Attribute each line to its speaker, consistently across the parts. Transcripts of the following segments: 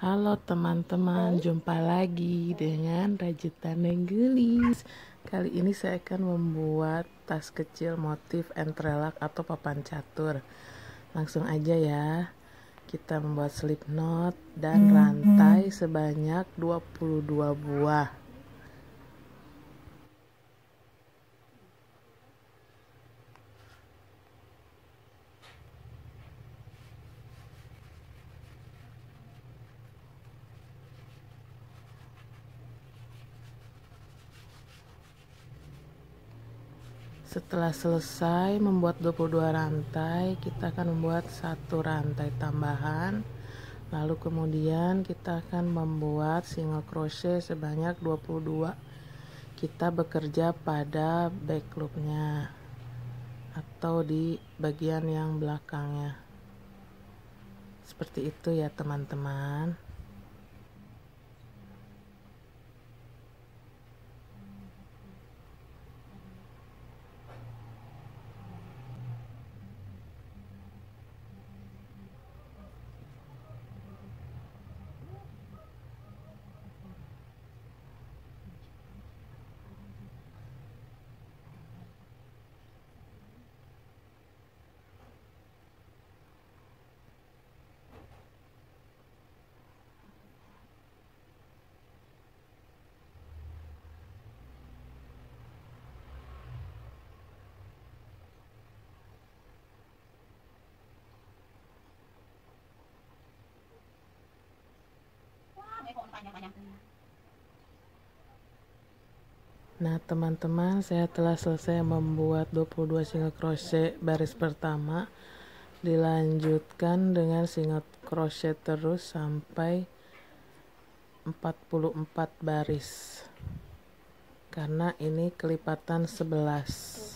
Speaker 1: Halo teman-teman, jumpa lagi dengan Rajutan Nenggelis. Kali ini saya akan membuat tas kecil motif entrelak atau papan catur. Langsung aja ya. Kita membuat slip knot dan rantai sebanyak 22 buah. Setelah selesai membuat 22 rantai, kita akan membuat satu rantai tambahan. Lalu kemudian kita akan membuat single crochet sebanyak 22. Kita bekerja pada back loopnya atau di bagian yang belakangnya. Seperti itu ya teman-teman. Nah teman-teman, saya telah selesai membuat 22 single crochet baris pertama. Dilanjutkan dengan single crochet terus sampai 44 baris, karena ini kelipatan 11.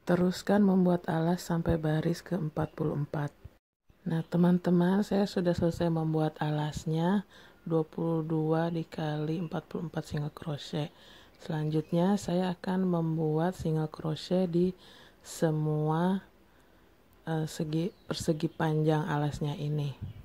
Speaker 1: Teruskan membuat alas sampai baris ke-44. Nah teman-teman, saya sudah selesai membuat alasnya 22 dikali 44 single crochet. Selanjutnya saya akan membuat single crochet di semua persegi panjang alasnya ini.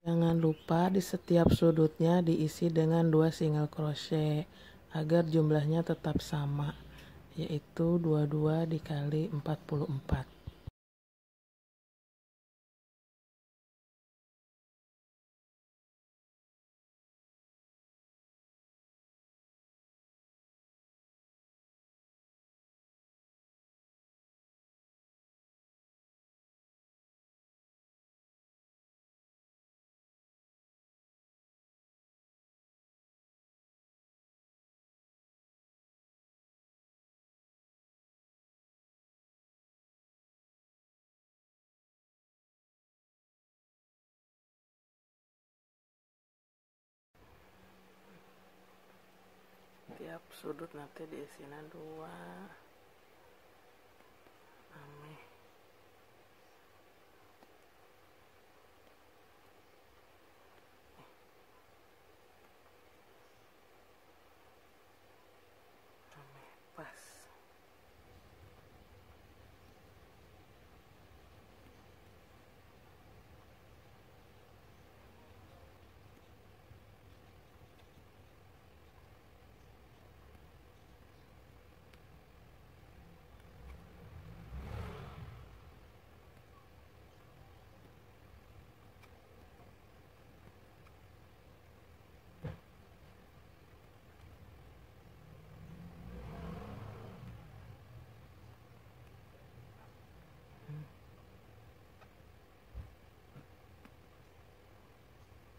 Speaker 1: Jangan lupa di setiap sudutnya diisi dengan 2 single crochet agar jumlahnya tetap sama. yaitu 22 dikali 44. Tiap sudut nanti diisinya 2. Ameh. Pas.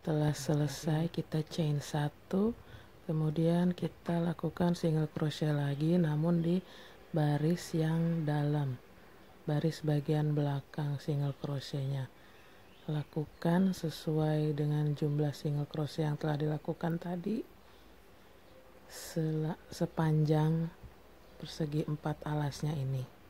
Speaker 1: Setelah selesai kita chain 1, kemudian kita lakukan single crochet lagi namun di baris yang dalam, baris bagian belakang single crochetnya. Lakukan sesuai dengan jumlah single crochet yang telah dilakukan tadi sepanjang persegi 4 alasnya ini.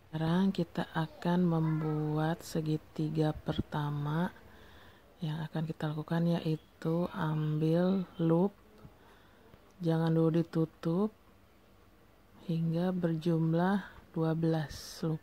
Speaker 1: Sekarang kita akan membuat segitiga pertama. Yang akan kita lakukan yaitu ambil loop, jangan dulu ditutup, hingga berjumlah 12 loop.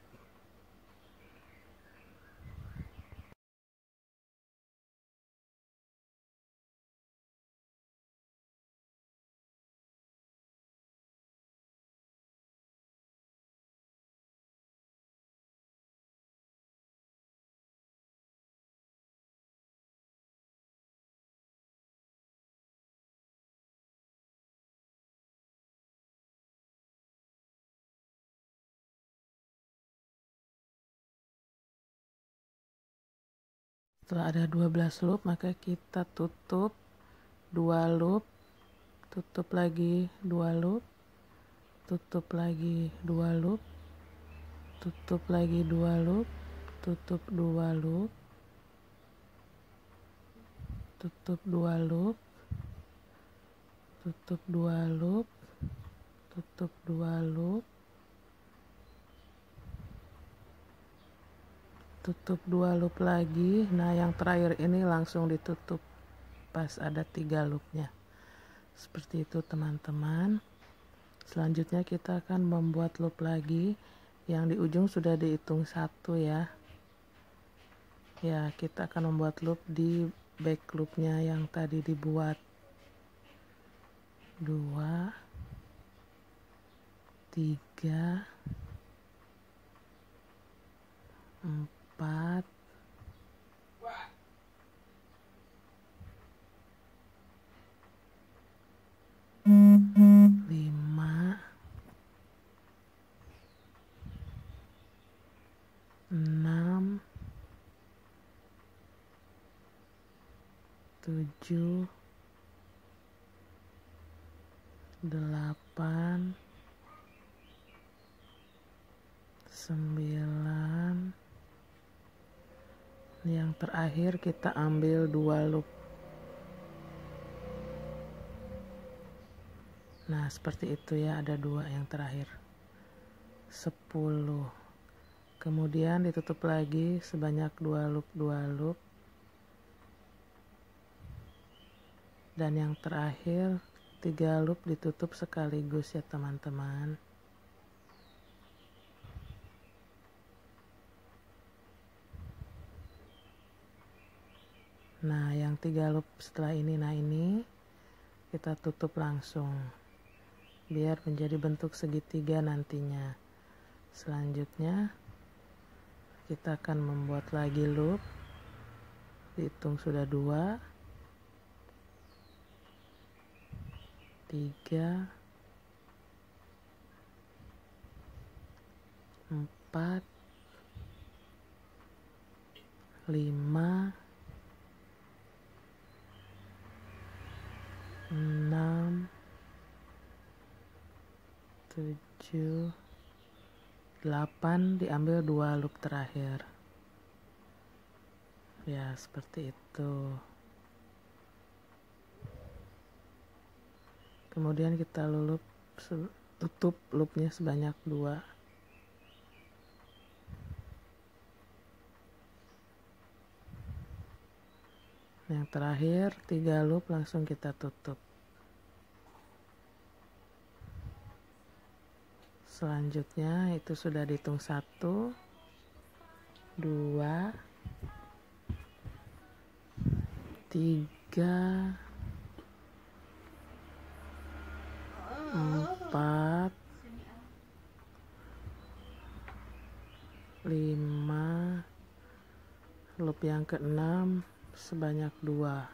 Speaker 1: Setelah ada 12 loop, maka kita tutup 2 loop, tutup lagi 2 loop, tutup lagi 2 loop, tutup lagi 2 loop, tutup 2 loop, tutup 2 loop, tutup 2 loop, tutup 2 loop, tutup 2 loop lagi. Nah, yang terakhir ini langsung ditutup pas ada 3 loopnya. Seperti itu teman-teman. Selanjutnya kita akan membuat loop lagi. Yang di ujung sudah dihitung 1 ya. Ya, kita akan membuat loop di back loopnya yang tadi dibuat. 2, 3, 4, 5, 6, 7, 8, 9. Yang terakhir kita ambil 2 loop. Nah, seperti itu ya, ada 2 yang terakhir. 10. Kemudian ditutup lagi sebanyak 2 loop. Dan yang terakhir 3 loop ditutup sekaligus ya teman-teman. Nah, yang 3 loop setelah ini, nah ini kita tutup langsung biar menjadi bentuk segitiga nantinya. Selanjutnya kita akan membuat lagi loop. Dihitung sudah 2, 3, 4, 5, 6, 7, 8, diambil 2 loop terakhir. Ya, seperti itu. Kemudian kita tutup loopnya sebanyak 2. Yang terakhir 3 loop langsung kita tutup. Selanjutnya itu sudah dihitung 1, 2, 3, 4, 5, loop yang ke-6 sebanyak 2.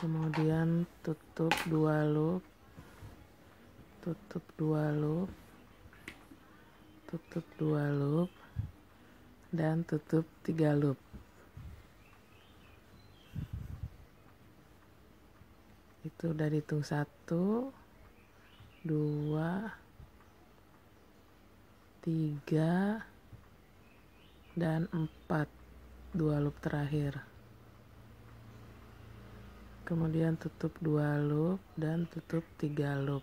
Speaker 1: Kemudian tutup 2 loop, tutup 2 loop, tutup 2 loop, dan tutup 3 loop. Itu udah dihitung 1, 2, 3, dan 4, 2 loop terakhir. Kemudian tutup 2 loop dan tutup 3 loop.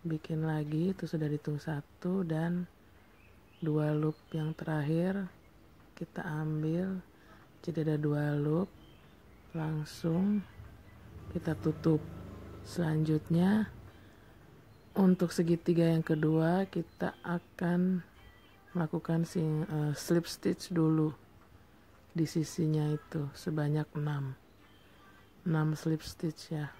Speaker 1: Bikin lagi, itu sudah dihitung 1 dan 2 loop yang terakhir kita ambil, jadi ada 2 loop, langsung kita tutup. Selanjutnya untuk segitiga yang kedua kita akan melakukan slip stitch dulu di sisinya itu sebanyak 6 slip stitch ya.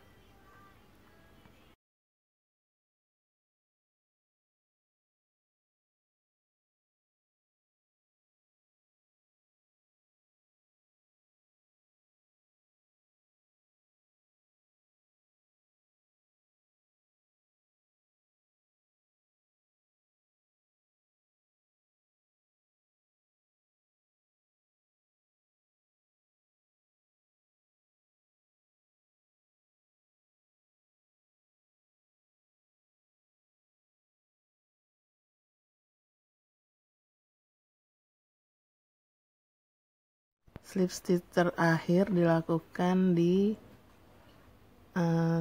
Speaker 1: Slip stitch terakhir dilakukan di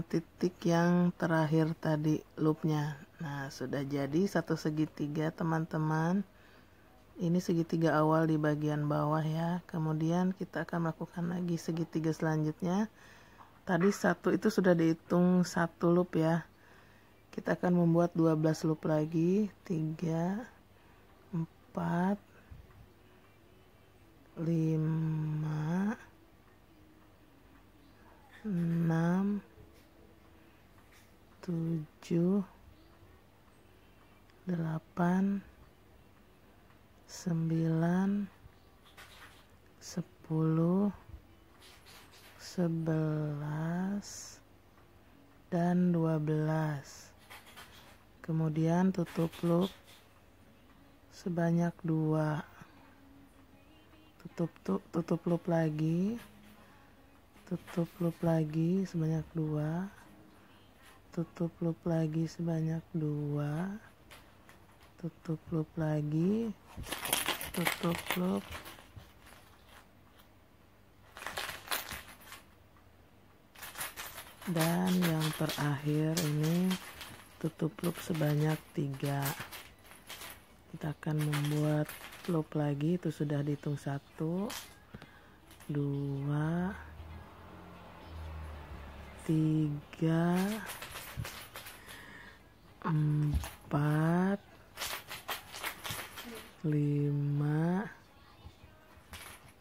Speaker 1: titik yang terakhir tadi loopnya. Nah, sudah jadi satu segitiga teman-teman. Ini segitiga awal di bagian bawah ya. Kemudian kita akan melakukan lagi segitiga selanjutnya. Tadi satu itu sudah dihitung 1 loop ya. Kita akan membuat 12 loop lagi. 3, 4, 5, 6, 7, 8, 9, 10, 11, dan 12. Kemudian tutup loop sebanyak 2, tutup loop lagi, tutup loop lagi sebanyak 2, tutup loop lagi sebanyak 2, tutup loop lagi, tutup loop, dan yang terakhir ini tutup loop sebanyak 3. Kita akan membuat loop lagi, itu sudah dihitung 1, 2, 3, 4, 5,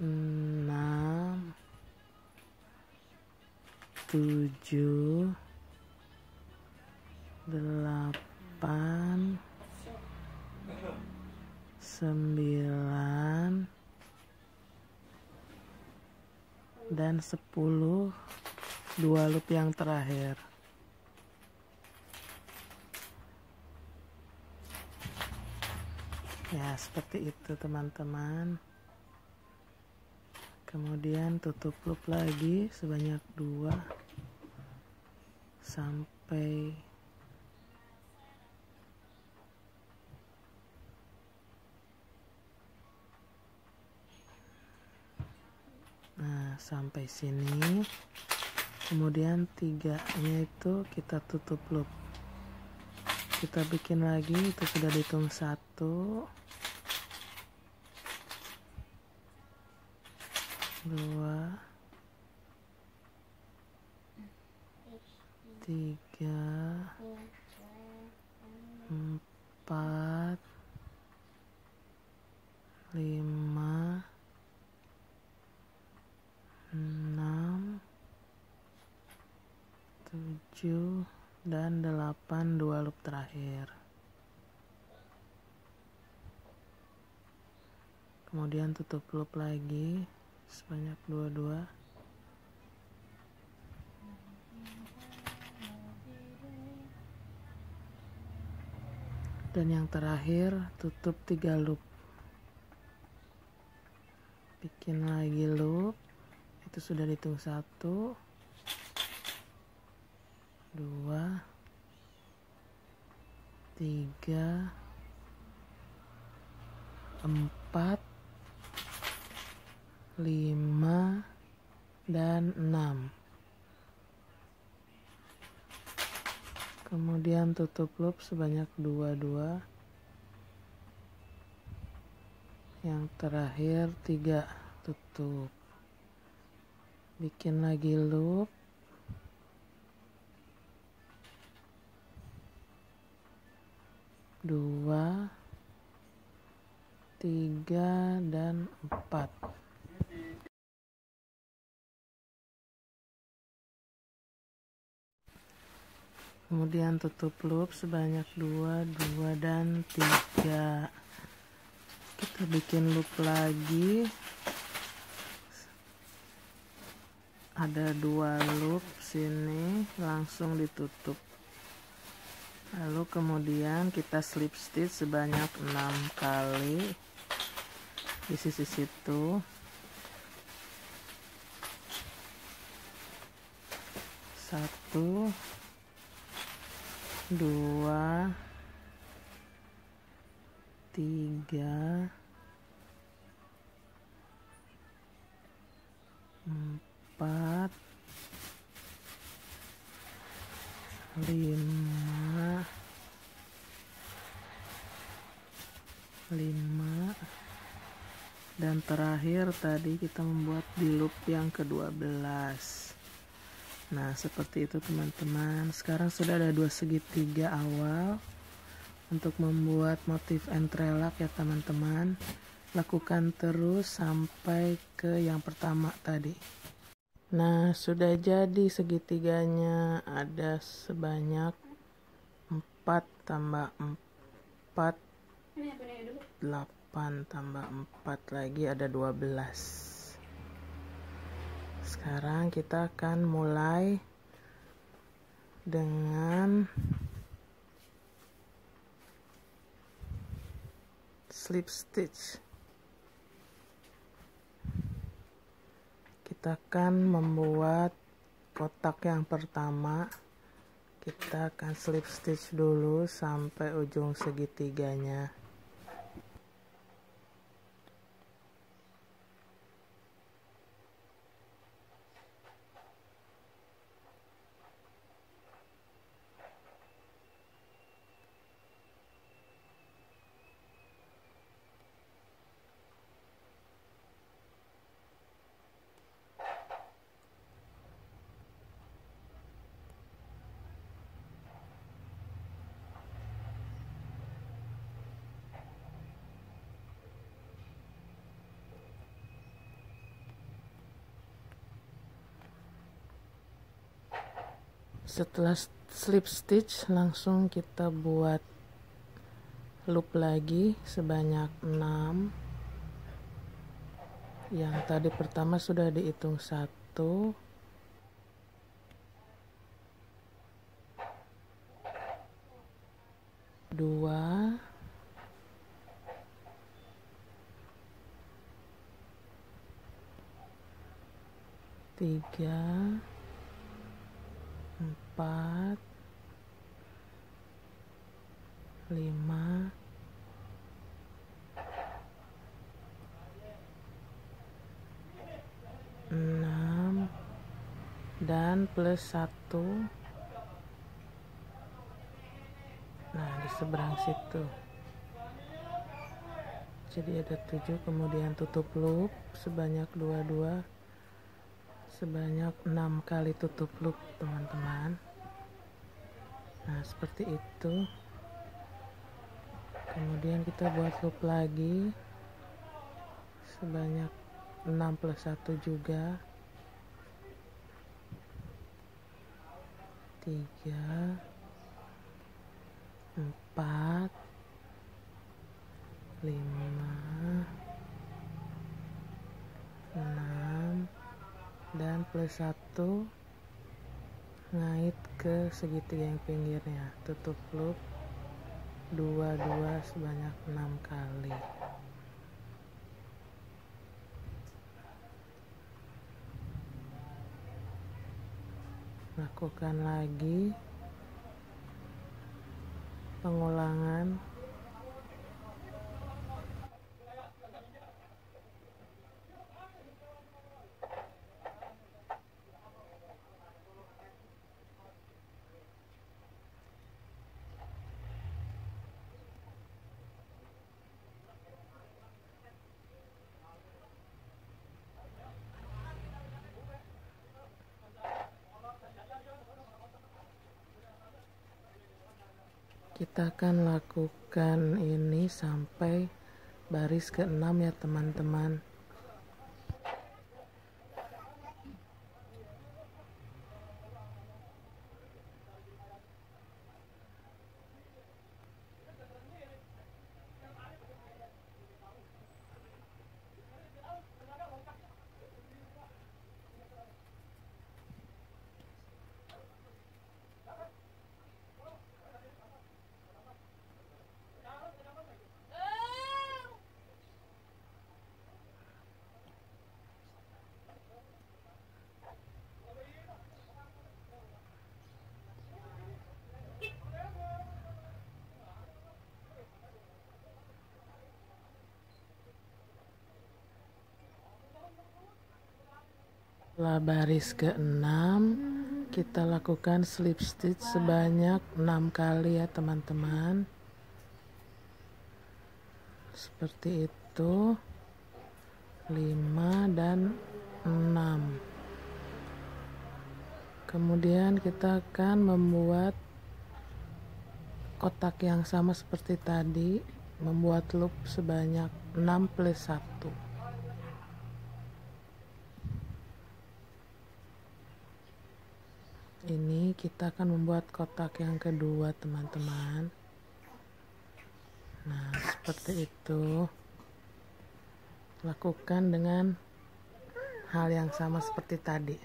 Speaker 1: 6, 7, 8, 9, dan 10, 2 loop yang terakhir. Ya, seperti itu teman-teman. Kemudian tutup loop lagi sebanyak 2 sampai sampai sini. Kemudian 3-nya itu kita tutup loop, kita bikin lagi, itu sudah dihitung 1, 2, 3, 4, 5, 6, 7, dan 8, 2 loop terakhir. Kemudian tutup loop lagi sebanyak 2, dan yang terakhir tutup 3 loop, bikin lagi loop, itu sudah dihitung 1, 2, 3, 4, 5, dan 6. Kemudian tutup loop sebanyak 2, yang terakhir 3, tutup, bikin lagi loop, dua, 3, dan 4. Kemudian tutup loop sebanyak 2, dan 3. Kita bikin loop lagi, ada 2 loop sini, langsung ditutup. Lalu kemudian kita slip stitch sebanyak 6 kali di sisi situ. 1, 2, 3, 4, 5, 5, dan terakhir tadi kita membuat di loop yang ke-12. Nah, seperti itu teman-teman. Sekarang sudah ada 2 segitiga awal untuk membuat motif entrelak ya teman-teman. Lakukan terus sampai ke yang pertama tadi. Nah, sudah jadi segitiganya, ada sebanyak 4 tambah 4, 8 tambah 4 lagi ada 12. Sekarang kita akan mulai dengan slip stitch. Kita akan membuat kotak yang pertama. Kita akan slip stitch dulu sampai ujung segitiganya. Setelah slip stitch, langsung kita buat loop lagi sebanyak 6. Yang tadi pertama sudah dihitung 1, 2, 3, 4, 5, 6, dan plus 1. Nah, di seberang situ. Jadi ada 7, kemudian tutup loop sebanyak 22, sebanyak 6 kali tutup loop, teman-teman. Nah, seperti itu. Kemudian kita buat loop lagi sebanyak 6 plus 1 juga. 3, 4, 5, 6, dan plus 1 ngait ke segitiga yang pinggirnya, tutup loop 22 sebanyak 6 kali. Lakukan lagi pengulangan. Kita akan lakukan ini sampai baris ke-6 ya, teman-teman. Setelah baris ke-6, kita lakukan slip stitch sebanyak 6 kali ya, teman-teman. Seperti itu. 5 dan 6. Kemudian kita akan membuat kotak yang sama seperti tadi, membuat loop sebanyak 6 plus 1. Ini kita akan membuat kotak yang kedua, teman-teman. Nah, seperti itu. Lakukan dengan hal yang sama seperti tadi.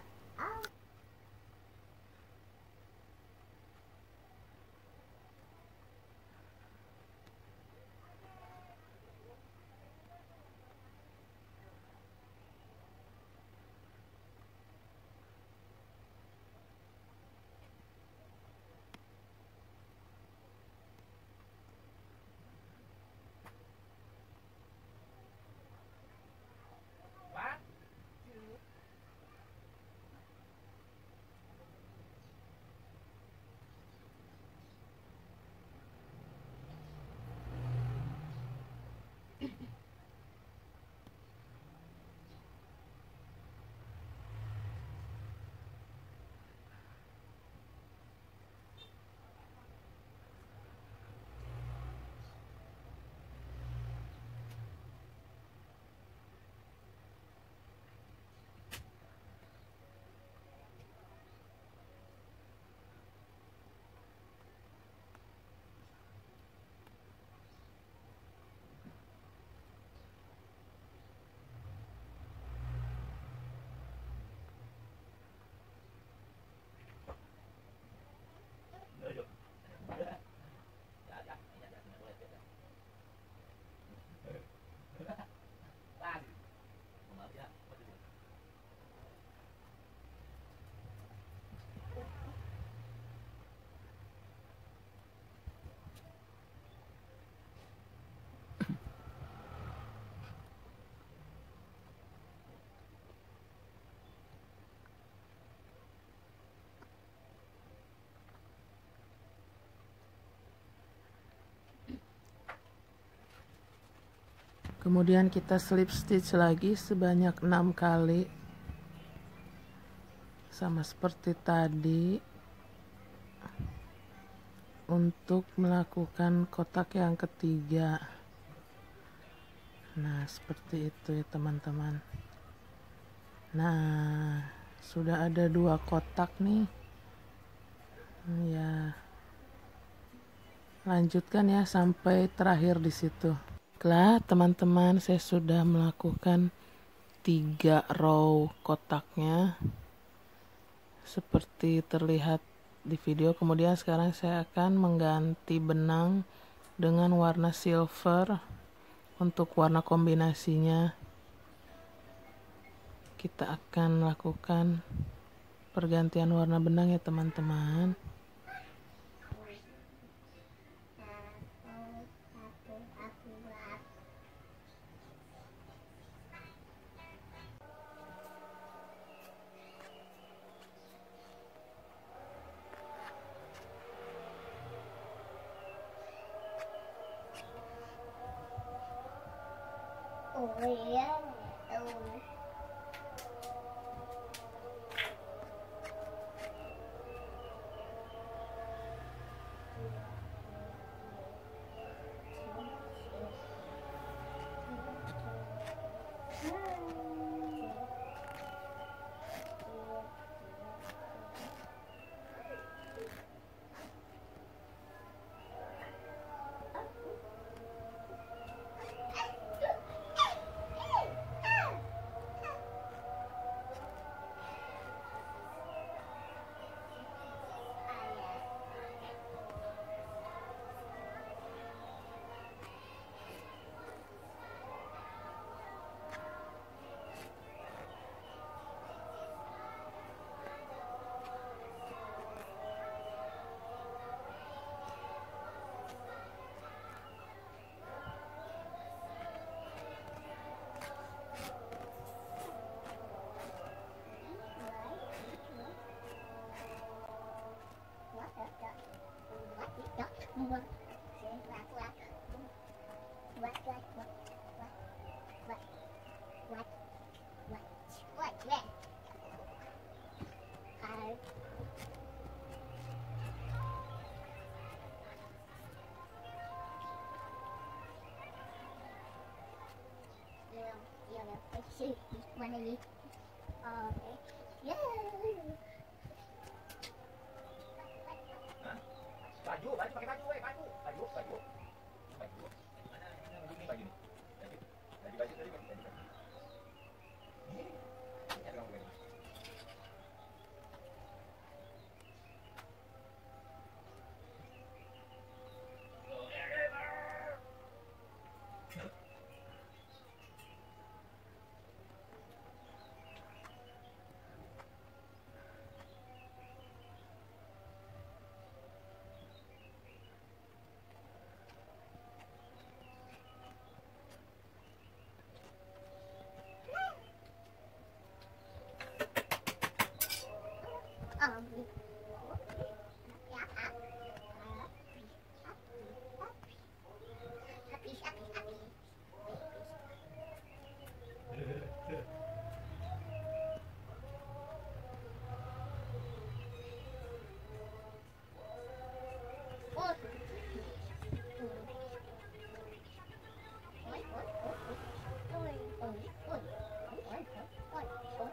Speaker 1: Kemudian kita slip stitch lagi sebanyak 6 kali, sama seperti tadi, untuk melakukan kotak yang ketiga. Nah, seperti itu ya teman-teman. Nah, sudah ada 2 kotak nih ya. Lanjutkan ya sampai terakhir di situ. Setelah teman-teman saya sudah melakukan 3 row kotaknya seperti terlihat di video. Kemudian sekarang saya akan mengganti benang dengan warna silver untuk warna kombinasinya. Kita akan lakukan pergantian warna benang ya teman-teman.
Speaker 2: Oh iya. Mana ni? Okay. Yeah.
Speaker 3: Baju pakai baju, baju. Mana ini baju ni? Baju tadi baju. Ni ada orang baju.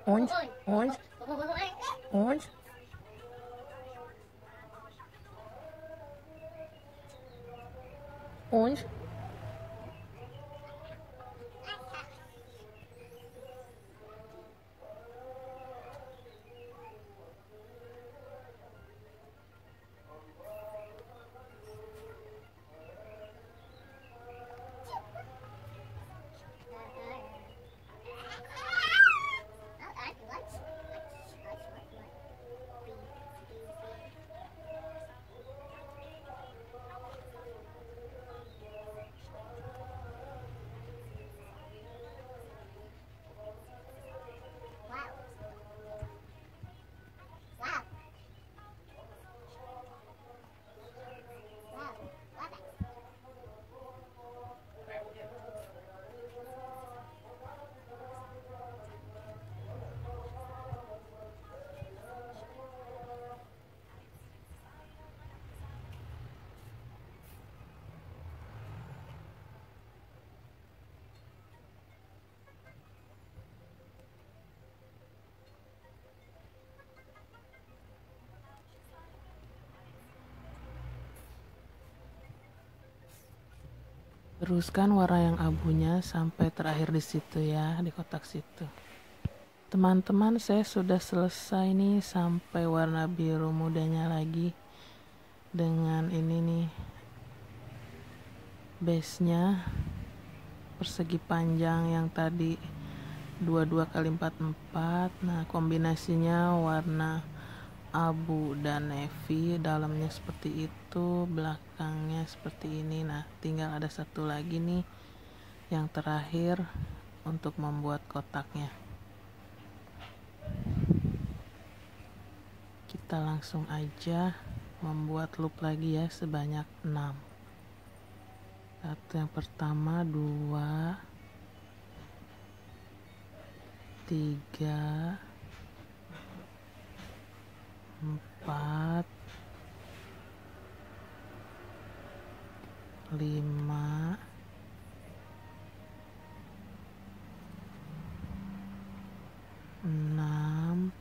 Speaker 1: Orange, orange, orange. Orange. Teruskan warna yang abunya sampai terakhir di situ ya, di kotak situ. Teman-teman, saya sudah selesai nih sampai warna biru mudanya lagi dengan ini nih base-nya persegi panjang yang tadi 22x44. Nah, kombinasinya warna abu dan navy, dalamnya seperti itu, belakangnya seperti ini. Nah, tinggal ada satu lagi nih yang terakhir untuk membuat kotaknya. Kita langsung aja membuat loop lagi ya, sebanyak 6. Satu, yang pertama, 2, 3, 4, 5, 6,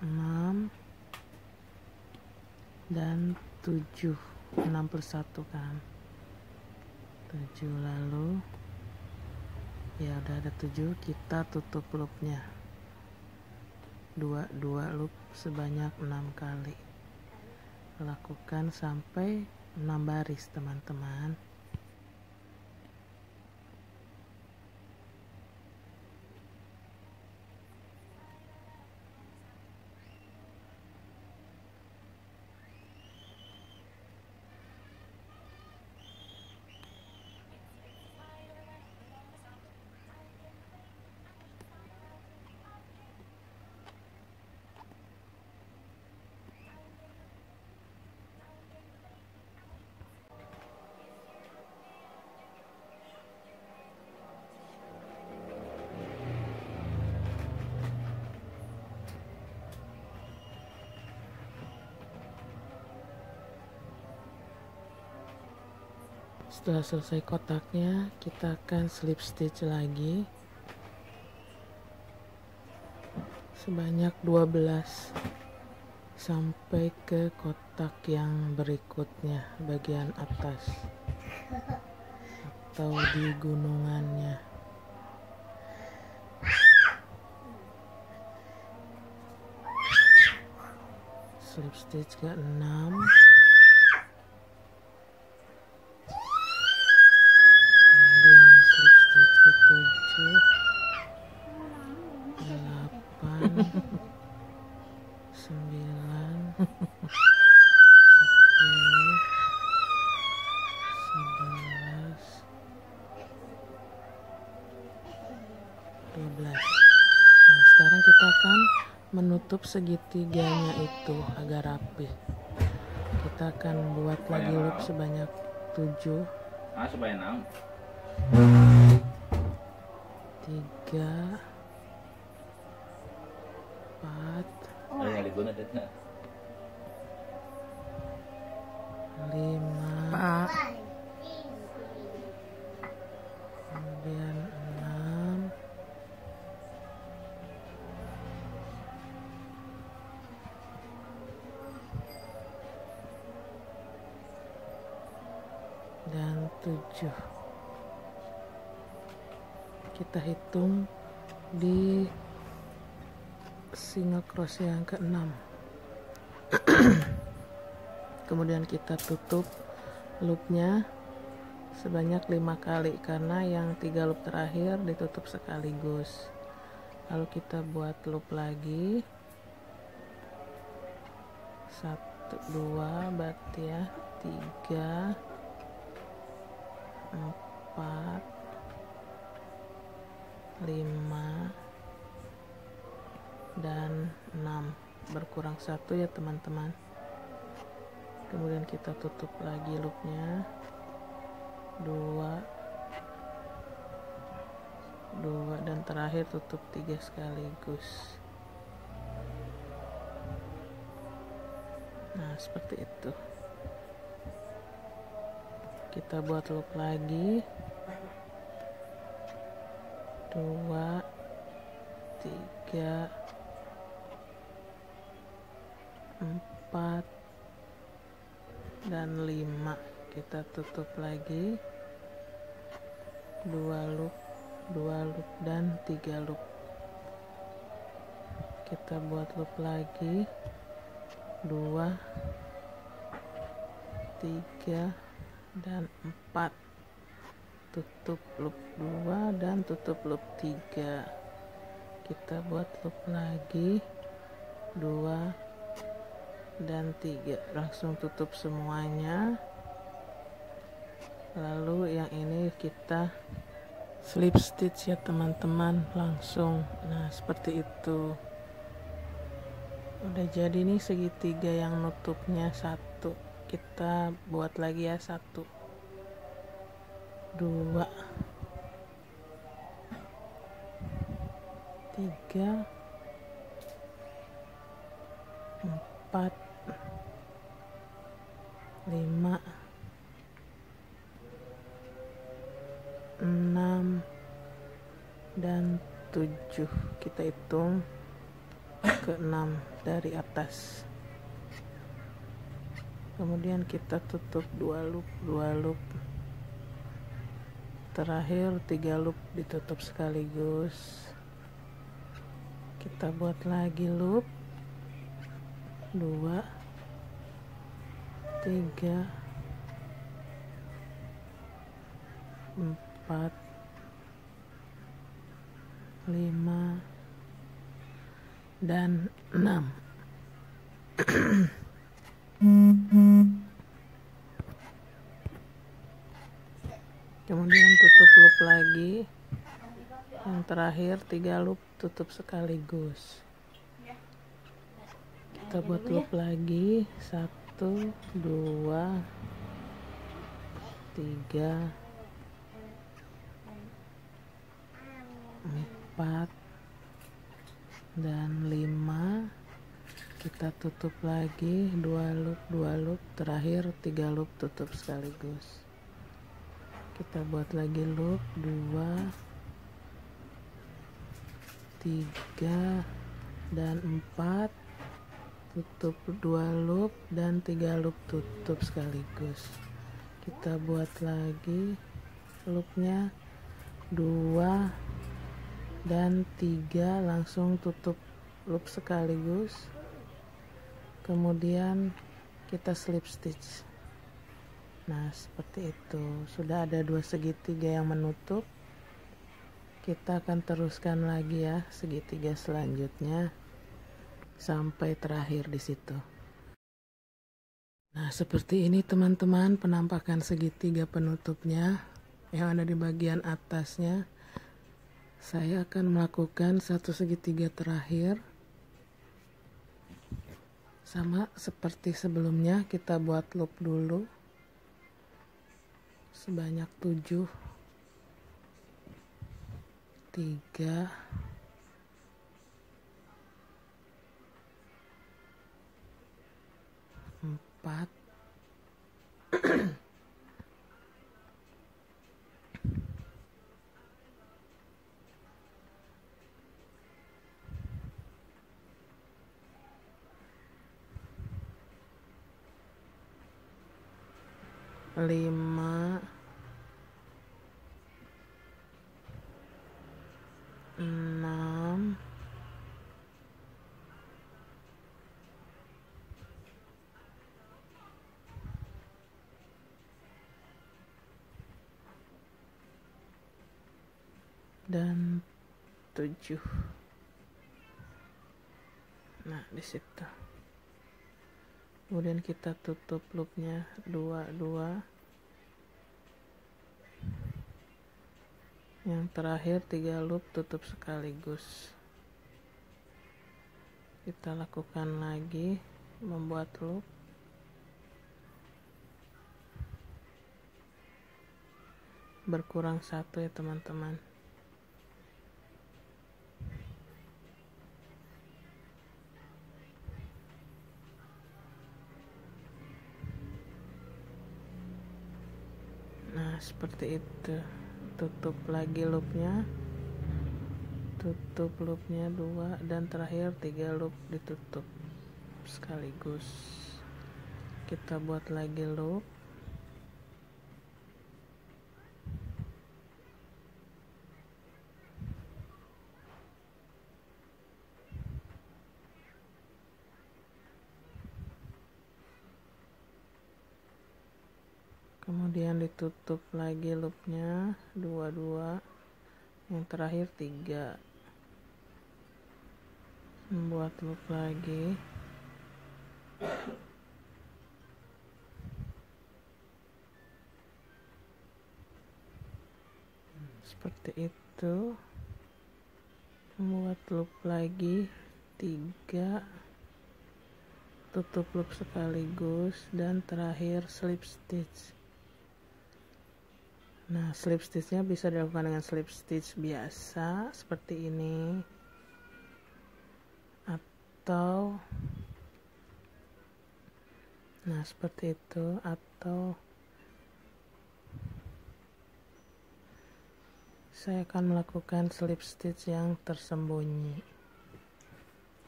Speaker 1: 6 dan 7. 6 plus 1 kan 7. Lalu ya udah ada 7, kita tutup loopnya 2 loop sebanyak 6 kali. Lakukan sampai 6 baris teman-teman. Setelah selesai kotaknya, kita akan slip stitch lagi sebanyak 12 sampai ke kotak yang berikutnya, bagian atas atau di gunungannya. Slip stitch ke 6, kemudian slip stitch ke 7, 8, 9, 10, 11, 12. Nah, sekarang kita akan menutup segitiganya itu agar rapi. Kita akan buat lagi loop sebanyak 7.
Speaker 3: Supaya 6.
Speaker 1: 3, 4, 5, kemudian 6, dan 7. Kita hitung di single crochet yang ke-6. Kemudian kita tutup loopnya sebanyak 5 kali karena yang 3 loop terakhir ditutup sekaligus. Lalu kita buat loop lagi 1, 2 berarti ya, 3, 4, 5 dan 6, berkurang 1 ya teman-teman. Kemudian kita tutup lagi loopnya 2, dan terakhir tutup 3 sekaligus. Nah, seperti itu. Kita buat loop lagi 2, 3, 4, dan 5. Kita tutup lagi, 2 loop, 2 loop, dan 3 loop. Kita buat loop lagi, 2, 3, dan 4. Tutup loop 2 dan tutup loop 3. Kita buat loop lagi, 2 dan 3, langsung tutup semuanya. Lalu yang ini kita slip stitch ya teman-teman, langsung. Nah seperti itu. Udah jadi nih segitiga yang nutupnya 1. Kita buat lagi ya, 1, 2, 3, 4, 5, 6, dan 7. Kita hitung ke 6 dari atas. Kemudian kita tutup 2 loop, 2 loop. Terakhir 3 loop ditutup sekaligus. Kita buat lagi loop, 2, 3, 4, 5, dan 6. Kemudian tutup loop lagi. Yang terakhir 3 loop tutup sekaligus. Kita buat loop lagi, 1, 2, 3, 4, dan 5. Kita tutup lagi, 2 loop, 2 loop. Terakhir 3 loop tutup sekaligus. Kita buat lagi loop, 2, 3, dan 4. Tutup 2 loop dan 3 loop tutup sekaligus. Kita buat lagi loopnya, 2 dan 3, langsung tutup loop sekaligus. Kemudian kita slip stitch. Nah seperti itu. Sudah ada 2 segitiga yang menutup. Kita akan teruskan lagi ya segitiga selanjutnya sampai terakhir di situ. Nah seperti ini teman-teman penampakan segitiga penutupnya yang ada di bagian atasnya. Saya akan melakukan 1 segitiga terakhir. Sama seperti sebelumnya, kita buat loop dulu sebanyak 7, 3, 4, 5, 6, dan 7. Nah di situ. Kemudian kita tutup loopnya 2, 2. Yang terakhir 3 loop tutup sekaligus. Kita lakukan lagi membuat loop. Berkurang 1 ya teman-teman. Nah seperti itu. Tutup lagi loopnya, tutup loopnya 2 dan terakhir 3 loop ditutup sekaligus. Kita buat lagi loop. Kemudian ditutup lagi loopnya 2 yang terakhir 3, membuat loop lagi. Seperti itu, membuat loop lagi 3, tutup loop sekaligus, dan terakhir slip stitch. Nah, slip stitchnya bisa dilakukan dengan slip stitch biasa seperti ini, atau seperti itu, atau saya akan melakukan slip stitch yang tersembunyi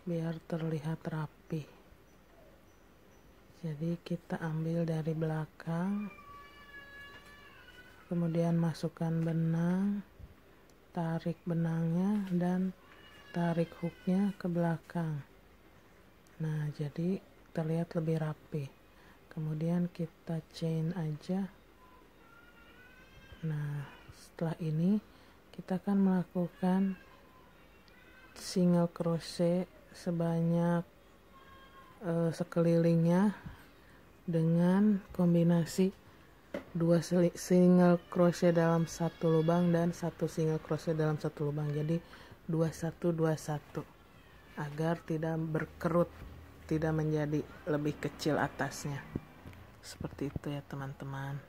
Speaker 1: biar terlihat rapi. Jadi kita ambil dari belakang, kemudian masukkan benang, tarik benangnya, dan tarik hooknya ke belakang. Nah, jadi terlihat lebih rapi. Kemudian kita chain aja. Nah, setelah ini kita akan melakukan single crochet sebanyak sekelilingnya dengan kombinasi 2 single crochet dalam 1 lubang dan 1 single crochet dalam 1 lubang. Jadi 21 agar tidak berkerut, tidak menjadi lebih kecil atasnya. Seperti itu ya teman-teman.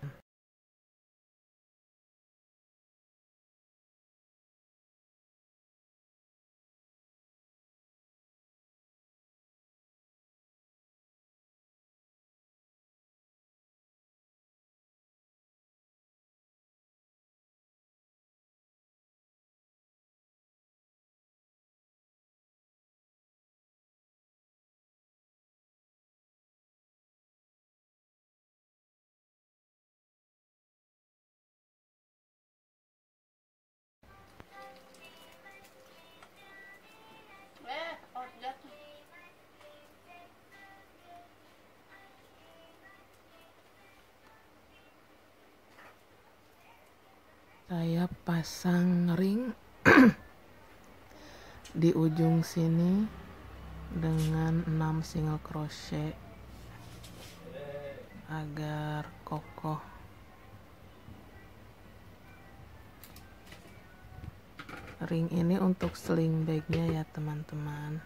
Speaker 1: Saya pasang ring di ujung sini dengan 6 single crochet agar kokoh. Ring ini untuk sling bagnya ya teman-teman.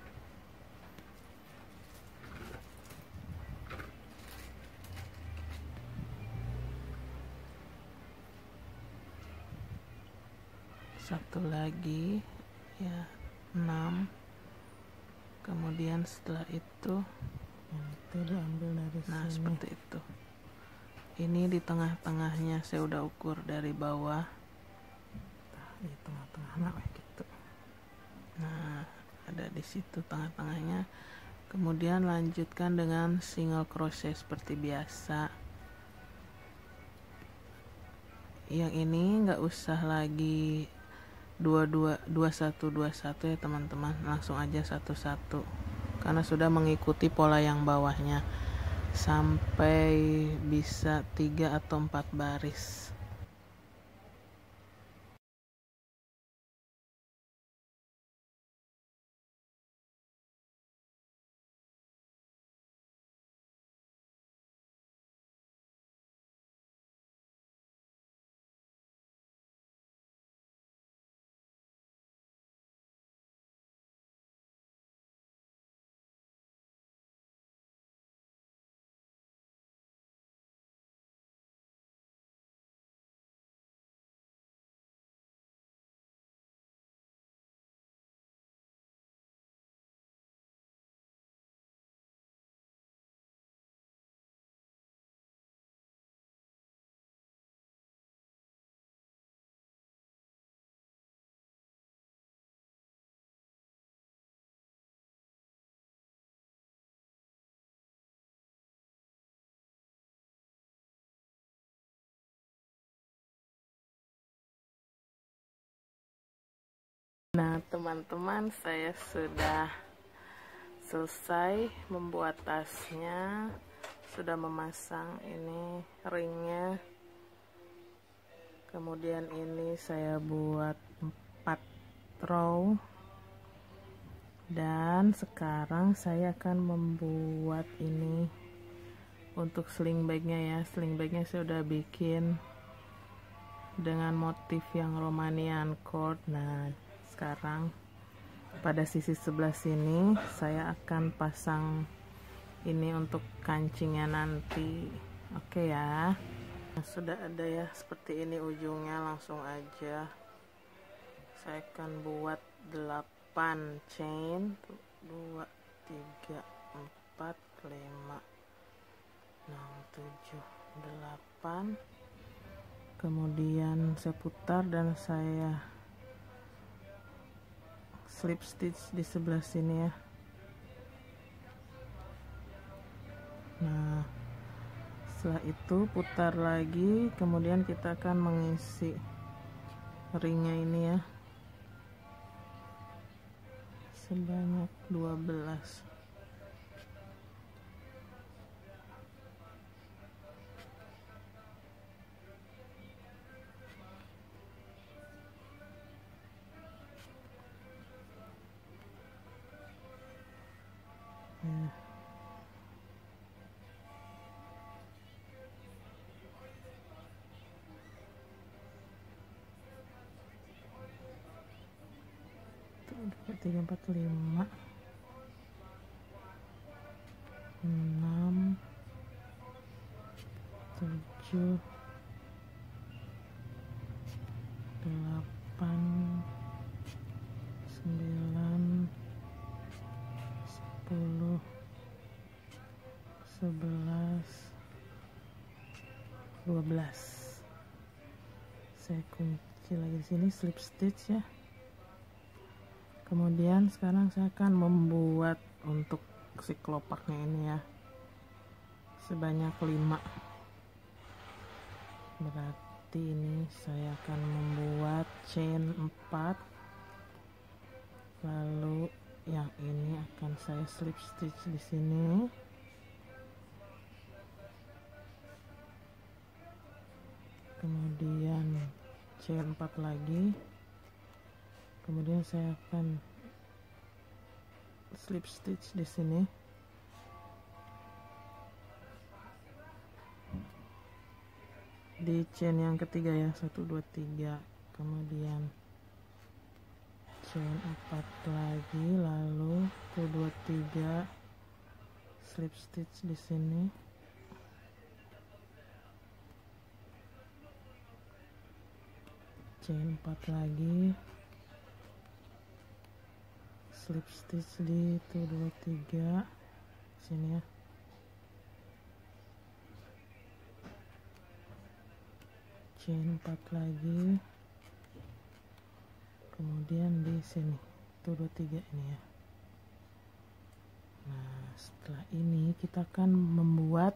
Speaker 1: Satu lagi ya, 6. Kemudian setelah itu diambil dari sini. Seperti itu. Ini di tengah-tengahnya saya udah ukur dari bawah. Di tengah-tengahnya kayak gitu. Nah, ada di situ tengah-tengahnya. Kemudian lanjutkan dengan single crochet seperti biasa. Yang ini nggak usah lagi 21 ya teman-teman, langsung aja satu-satu karena sudah mengikuti pola yang bawahnya sampai bisa 3 atau 4 baris. Nah, teman-teman, saya sudah selesai membuat tasnya, sudah memasang ini ringnya. Kemudian ini saya buat 4 row, dan sekarang saya akan membuat ini untuk sling bagnya ya. Sling bagnya saya udah bikin dengan motif yang Romanian cord. Nah, sekarang pada sisi sebelah sini saya akan pasang ini untuk kancingnya nanti. Oke ya. Nah, sudah ada ya, seperti ini ujungnya. Langsung aja saya akan buat 8 chain. 2, 3, 4, 5, 6, 7, 8. Kemudian saya putar dan saya slip stitch di sebelah sini ya. Nah, setelah itu putar lagi, kemudian kita akan mengisi ringnya ini ya, sebanyak 12. Nah, tuh, 3, 4, 5, 6, 7, 8, 9, 10, 11, 12. Saya kunci lagi di sini, slip stitch ya. Kemudian sekarang saya akan membuat untuk si kelopaknya ini ya, sebanyak 5. Berarti ini saya akan membuat chain 4, lalu yang ini akan saya slip stitch di sini. Kemudian chain 4 lagi. Kemudian saya akan slip stitch di sini. Di chain yang ketiga ya, 1, 2, 3. Kemudian chain 4 lagi, lalu 1, 2, 3 slip stitch di sini. Chain 4 lagi, slip stitch di 1, 2, 3 sini ya. Chain 4 lagi, kemudian di sini 1, 2, 3 ini ya. Nah, setelah ini kita akan membuat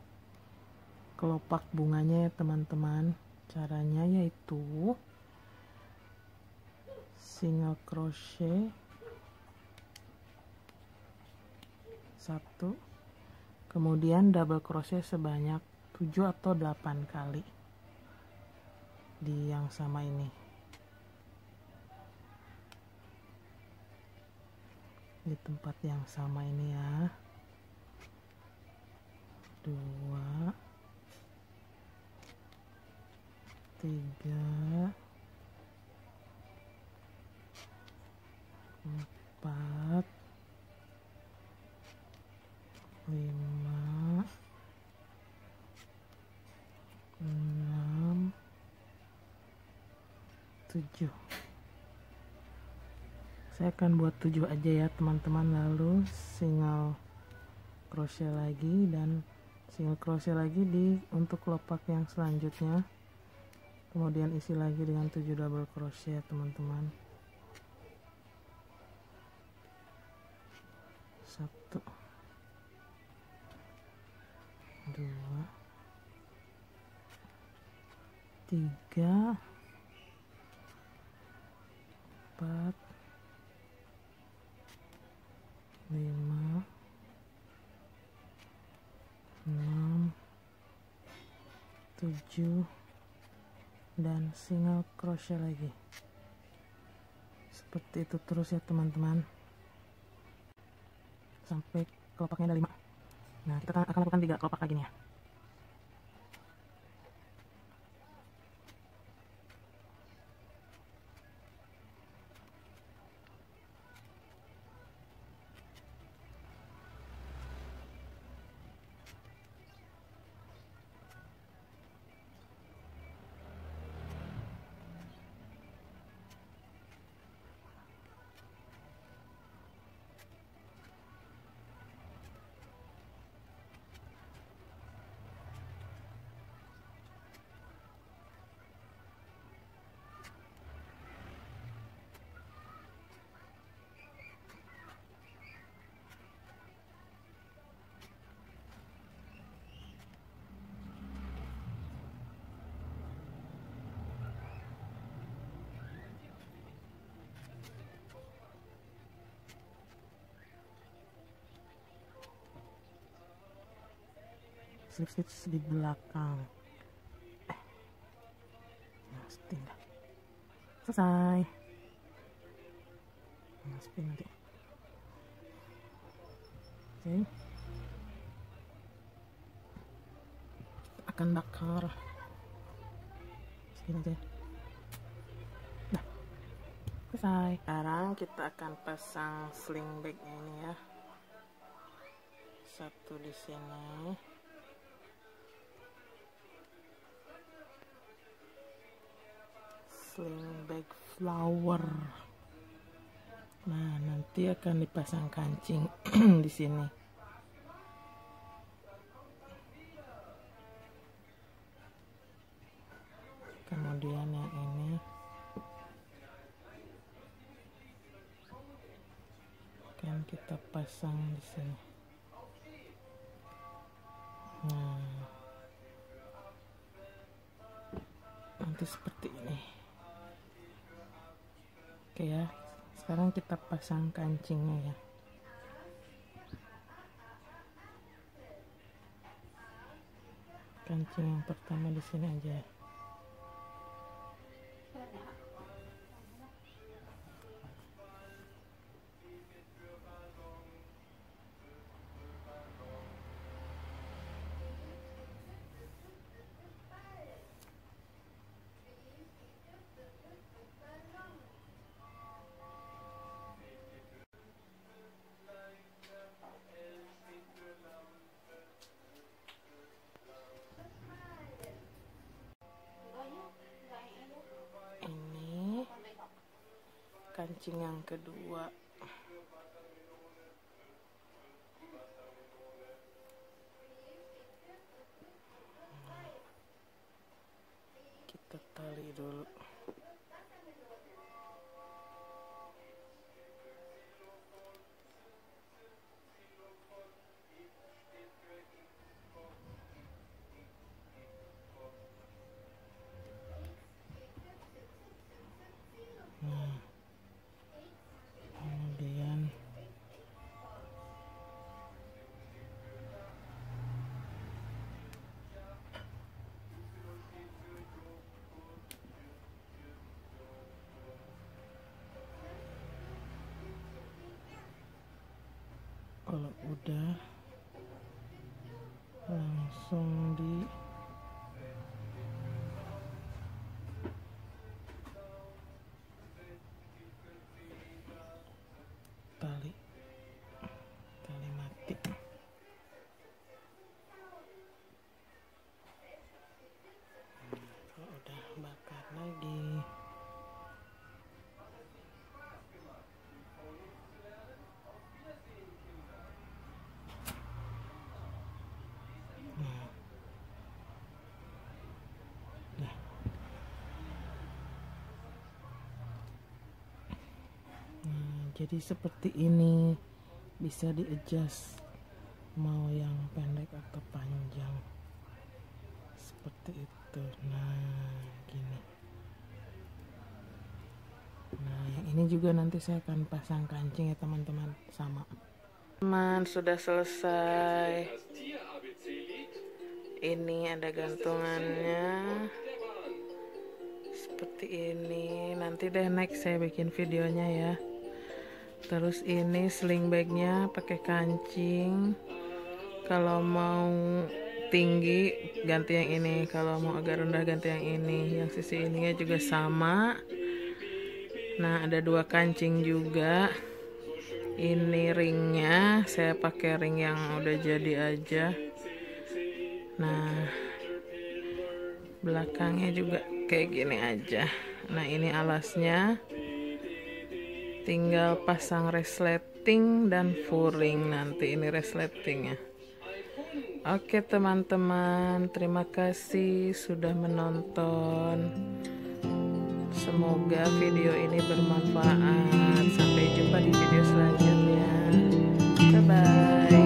Speaker 1: kelopak bunganya ya teman-teman. Caranya yaitu single crochet 1, kemudian double crochet sebanyak 7 atau 8 kali di yang sama ini, di tempat yang sama ini ya. 2, 3, 4, 5, 6, 7. Saya akan buat 7 aja ya teman-teman, lalu single crochet lagi dan single crochet lagi di untuk kelopak yang selanjutnya. Kemudian isi lagi dengan 7 double crochet teman-teman. 1, 2, 3, 4, 5, 6, 7, dan single crochet lagi. Seperti itu terus ya teman-teman, sampai kelopaknya ada 5. Nah, kita akan lakukan 3 kelopak lagi nih ya. Slip stitch di belakang. Nah, spin dah. Selesai. Nah, spin nanti. Oke. Akan bakar. Segini aja. Nah, selesai. Sekarang kita akan pasang sling bag ini ya. Satu di sini. Sling bag flower. Nah, nanti akan dipasang kancing di sini. Kemudian yang ini akan kita pasang di sini. Nah, nanti seperti ini. Oke ya, sekarang kita pasang kancingnya ya. Kancing yang pertama di sini aja. Kancing yang kedua. Kita tali dulu. Kemudian kalau udah langsung di tali mati. Kalau udah bakar lagi. Jadi seperti ini, bisa di-adjust mau yang pendek atau panjang seperti itu. Nah, gini. Nah, yang ini juga nanti saya akan pasang kancing ya teman-teman, sama Teman, sudah selesai. Ini ada gantungannya seperti ini. Nanti deh next saya bikin videonya ya. Terus ini sling bagnya pakai kancing. Kalau mau tinggi ganti yang ini, kalau mau agak rendah ganti yang ini. Yang sisi ininya juga sama. Nah, ada 2 kancing juga. Ini ringnya, saya pakai ring yang udah jadi aja. Nah, belakangnya juga kayak gini aja. Nah, ini alasnya, tinggal pasang resleting dan furing. Nanti ini resletingnya. Oke teman-teman, terima kasih sudah menonton. Semoga video ini bermanfaat. Sampai jumpa di video selanjutnya. Bye bye.